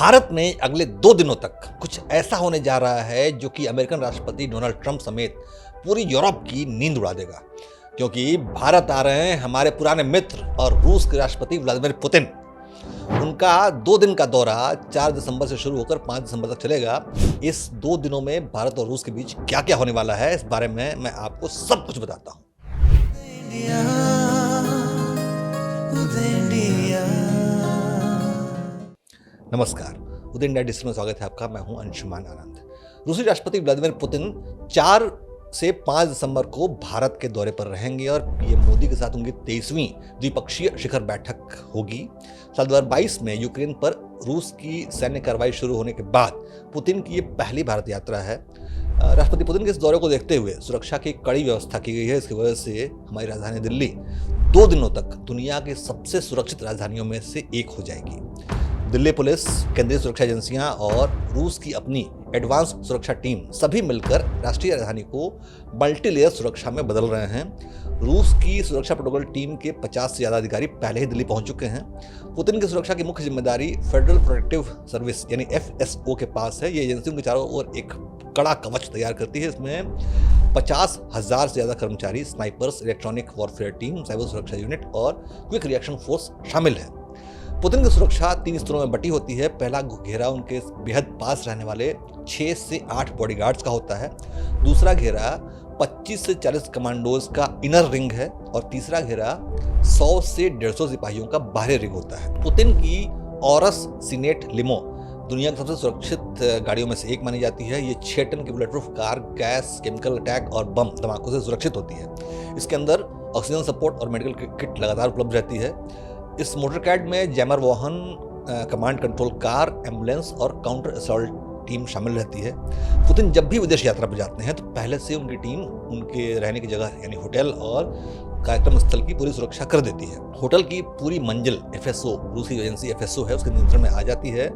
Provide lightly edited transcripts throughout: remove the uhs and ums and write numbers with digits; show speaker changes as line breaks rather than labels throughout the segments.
भारत में अगले 2 दिनों तक कुछ ऐसा होने जा रहा है जो कि अमेरिकन राष्ट्रपति डोनाल्ड ट्रंप समेत पूरी यूरोप की नींद उड़ा देगा, क्योंकि भारत आ रहे हैं हमारे पुराने मित्र और रूस के राष्ट्रपति व्लादिमीर पुतिन। उनका 2 दिन का दौरा 4 दिसंबर से शुरू होकर 5 दिसंबर तक चलेगा। इस 2 दिनों में भारत और रूस के बीच क्या क्या होने वाला है, इस बारे में मैं आपको सब कुछ बताता हूँ। नमस्कार, उदय इंडिया डिजिटल में स्वागत है आपका। मैं हूं अंशुमान आनंद। रूसी राष्ट्रपति व्लादिमीर पुतिन 4 से 5 दिसंबर को भारत के दौरे पर रहेंगे और पीएम मोदी के साथ उनकी 23वीं द्विपक्षीय शिखर बैठक होगी। साल 2022 में यूक्रेन पर रूस की सैन्य कार्रवाई शुरू होने के बाद पुतिन की ये पहली भारत यात्रा है। राष्ट्रपति पुतिन के इस दौरे को देखते हुए सुरक्षा की कड़ी व्यवस्था की गई है। इसकी वजह से हमारी राजधानी दिल्ली 2 दिनों तक दुनिया की सबसे सुरक्षित राजधानियों में से एक हो जाएगी। दिल्ली पुलिस, केंद्रीय सुरक्षा एजेंसियां और रूस की अपनी एडवांस सुरक्षा टीम सभी मिलकर राष्ट्रीय राजधानी को मल्टीलेयर सुरक्षा में बदल रहे हैं। रूस की सुरक्षा प्रोटोकॉल टीम के 50 से ज़्यादा अधिकारी पहले ही दिल्ली पहुंच चुके हैं। पुतिन की सुरक्षा की मुख्य जिम्मेदारी फेडरल प्रोटेक्टिव सर्विस यानी FSO के पास है। ये एजेंसी उनके चारों ओर एक कड़ा कवच तैयार करती है। इसमें 50,000 से ज़्यादा कर्मचारी, snipers, electronic warfare team, cyber सुरक्षा यूनिट और क्विक रिएक्शन फोर्स शामिल है। पुतिन की सुरक्षा 3 स्तरों में बटी होती है। पहला घेरा उनके बेहद पास रहने वाले 6 से 8 बॉडीगार्ड्स का होता है। दूसरा घेरा 25 से 40 कमांडोज का इनर रिंग है और तीसरा घेरा 100 से 150 सिपाहियों का बाहरी रिंग होता है। पुतिन की ऑरस सीनेट लिमो दुनिया की सबसे सुरक्षित गाड़ियों में से एक मानी जाती है। ये 6 टन की bullet proof car gas, chemical attack और बम धमाकों से सुरक्षित होती है। इसके अंदर ऑक्सीजन सपोर्ट और मेडिकल किट लगातार उपलब्ध रहती है। इस मोटरकैड में जैमर वाहन, कमांड कंट्रोल कार, एम्बुलेंस और काउंटर असॉल्ट टीम शामिल रहती है। पुतिन जब भी विदेश यात्रा पर जाते हैं तो पहले से उनकी टीम उनके रहने की जगह यानी होटल और कार्यक्रम स्थल की पूरी सुरक्षा कर देती है। होटल की पूरी मंजिल FSO, रूसी एजेंसी FSO है, उसके नियंत्रण में आ जाती है।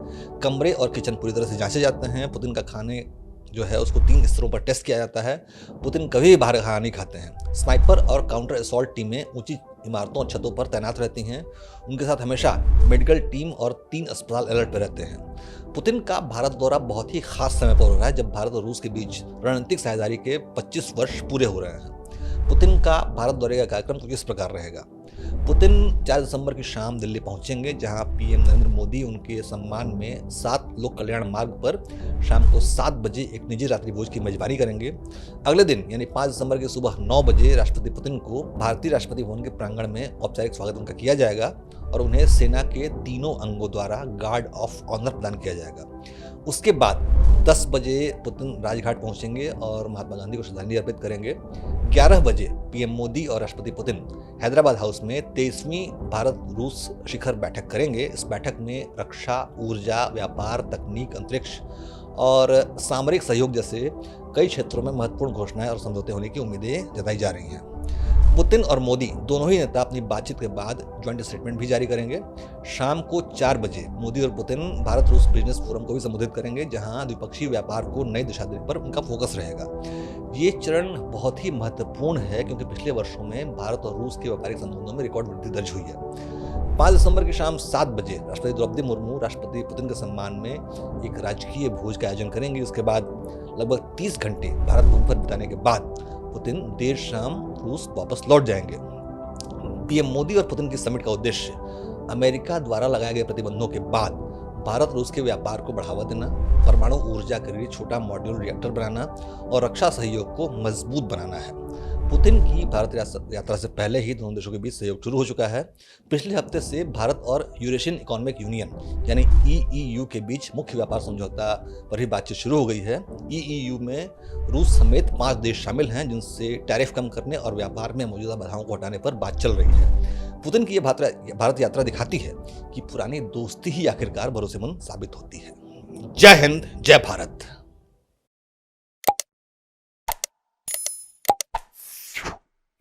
कमरे और किचन पूरी तरह से जांचे जाते हैं। पुतिन का खाने जो है उसको 3 स्तरों पर टेस्ट किया जाता है। पुतिन कभी भी बाहर खाना नहीं खाते हैं। स्नाइपर और काउंटर असॉल्ट टीमें ऊंची इमारतों और छतों पर तैनात रहती हैं। उनके साथ हमेशा मेडिकल टीम और 3 अस्पताल अलर्ट पर रहते हैं। पुतिन का भारत दौरा बहुत ही खास समय पर हो रहा है, जब भारत और रूस के बीच रणनीतिक साझेदारी के 25 वर्ष पूरे हो रहे हैं। पुतिन का भारत दौरे का कार्यक्रम कुछ इस प्रकार रहेगा। पुतिन 4 दिसंबर की शाम दिल्ली पहुंचेंगे, जहां पीएम नरेंद्र मोदी उनके सम्मान में 7 लोक कल्याण मार्ग पर शाम को 7 बजे एक निजी रात्रि भोज की मेजबानी करेंगे। अगले दिन यानी 5 दिसंबर की सुबह 9 बजे राष्ट्रपति पुतिन को भारतीय राष्ट्रपति भवन के प्रांगण में औपचारिक स्वागत उनका किया जाएगा और उन्हें सेना के तीनों अंगों द्वारा गार्ड ऑफ ऑनर प्रदान किया जाएगा। उसके बाद 10 बजे पुतिन राजघाट पहुंचेंगे और महात्मा गांधी को श्रद्धांजलि अर्पित करेंगे। 11 बजे पीएम मोदी और राष्ट्रपति पुतिन हैदराबाद हाउस में 23वीं भारत रूस शिखर बैठक करेंगे। इस बैठक में रक्षा, ऊर्जा, व्यापार, तकनीक, अंतरिक्ष और सामरिक सहयोग जैसे कई क्षेत्रों में महत्वपूर्ण घोषणाएं और समझौते होने की उम्मीदें जताई जा रही हैं। पुतिन और मोदी दोनों ही नेता अपनी बातचीत के बाद ज्वाइंट स्टेटमेंट भी जारी करेंगे। शाम को 4 बजे मोदी और पुतिन भारत रूस बिजनेस फोरम को भी संबोधित करेंगे, जहां द्विपक्षीय व्यापार को नई दिशा देने पर उनका फोकस रहेगा। ये चरण बहुत ही महत्वपूर्ण है क्योंकि पिछले वर्षों में भारत और रूस के व्यापारिक संबंधों में रिकॉर्ड वृद्धि दर्ज हुई है। 5 दिसंबर की शाम 7 बजे राष्ट्रपति द्रौपदी मुर्मू राष्ट्रपति पुतिन के सम्मान में एक राजकीय भोज का आयोजन करेंगे। उसके बाद लगभग 30 घंटे भारत भूमि पर बिताने के बाद पुतिन देर शाम रूस वापस लौट जाएंगे। पीएम मोदी और पुतिन की समिट का उद्देश्य अमेरिका द्वारा लगाए गए प्रतिबंधों के बाद भारत रूस के व्यापार को बढ़ावा देना, परमाणु ऊर्जा के लिए छोटा मॉड्यूल रिएक्टर बनाना और रक्षा सहयोग को मजबूत बनाना है। पुतिन की भारत यात्रा से पहले ही दोनों देशों के बीच सहयोग शुरू हो चुका है। पिछले हफ्ते से भारत और यूरेशियन इकोनॉमिक यूनियन यानी EEU के बीच मुख्य व्यापार समझौता पर भी बातचीत शुरू हो गई है। EEU में रूस समेत 5 देश शामिल हैं, जिनसे टैरिफ कम करने और व्यापार में मौजूदा बाधाओं को हटाने पर बात चल रही है। पुतिन की ये भारत यात्रा दिखाती है कि पुरानी दोस्ती ही आखिरकार भरोसेमंद साबित होती है। जय हिंद, जय भारत।